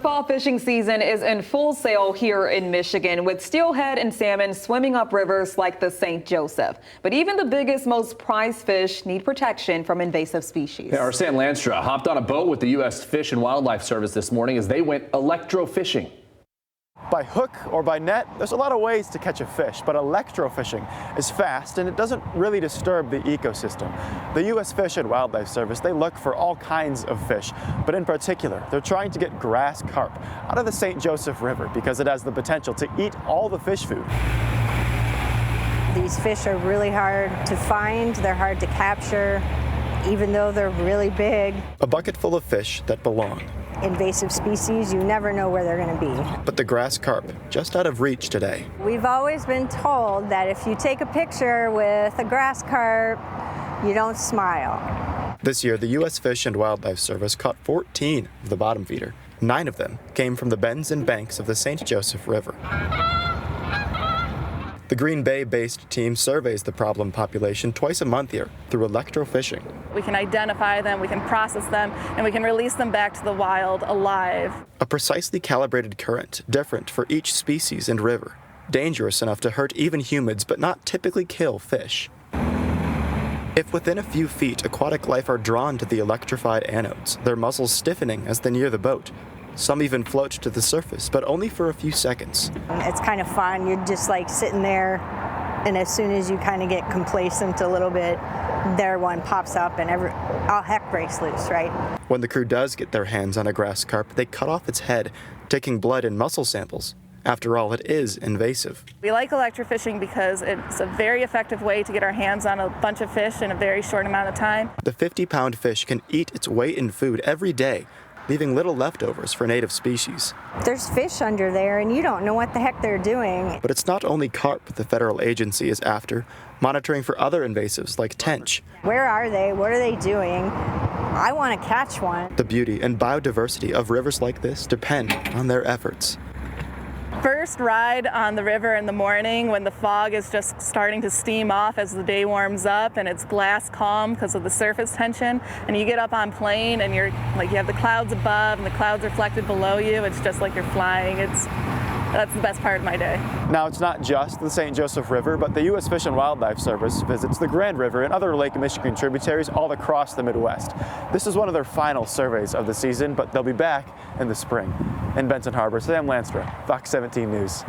fall fishing season is in full sail here in Michigan, with steelhead and salmon swimming up rivers like the St. Joseph. But even the biggest, most prized fish need protection from invasive species. Our Sam Lanstra hopped on a boat with the U.S. Fish and Wildlife Service this morning as they went electrofishing. By hook or by net, there's a lot of ways to catch a fish, but electrofishing is fast and it doesn't really disturb the ecosystem. The U.S. Fish and Wildlife Service, they look for all kinds of fish, but in particular, they're trying to get grass carp out of the St. Joseph River because it has the potential to eat all the fish food. These fish are really hard to find, they're hard to capture, even though they're really big. A bucket full of fish that belong. Invasive species, you never know where they're going to be. But the grass carp, just out of reach today. We've always been told that if you take a picture with a grass carp, you don't smile. This year, the U.S. Fish and Wildlife Service caught 14 of the bottom feeder. 9 of them came from the bends and banks of the St. Joseph River. The Green Bay-based team surveys the problem population twice a month here through electrofishing. We can identify them, we can process them, and we can release them back to the wild alive. A precisely calibrated current, different for each species and river. Dangerous enough to hurt even humans, but not typically kill fish. If within a few feet aquatic life are drawn to the electrified anodes, their muscles stiffening as they near the boat. Some even float to the surface, but only for a few seconds. It's kind of fun. You're just like sitting there, and as soon as you kind of get complacent a little bit, there one pops up and all heck breaks loose, right? When the crew does get their hands on a grass carp, they cut off its head, taking blood and muscle samples. After all, it is invasive. We like electrofishing because it's a very effective way to get our hands on a bunch of fish in a very short amount of time. The 50-pound fish can eat its weight in food every day, leaving little leftovers for native species. There's fish under there, and you don't know what the heck they're doing. But it's not only carp the federal agency is after, monitoring for other invasives like tench. Where are they? What are they doing? I want to catch one. The beauty and biodiversity of rivers like this depend on their efforts. First ride on the river in the morning when the fog is just starting to steam off as the day warms up and it's glass calm because of the surface tension, and you get up on plane and you're like, you have the clouds above and the clouds reflected below you. It's just like you're flying. That's the best part of my day. Now, it's not just the St. Joseph River, but the U.S. Fish and Wildlife Service visits the Grand River and other Lake Michigan tributaries all across the Midwest. This is one of their final surveys of the season, but they'll be back in the spring. In Benton Harbor, Sam Lanstra, Fox 17 News.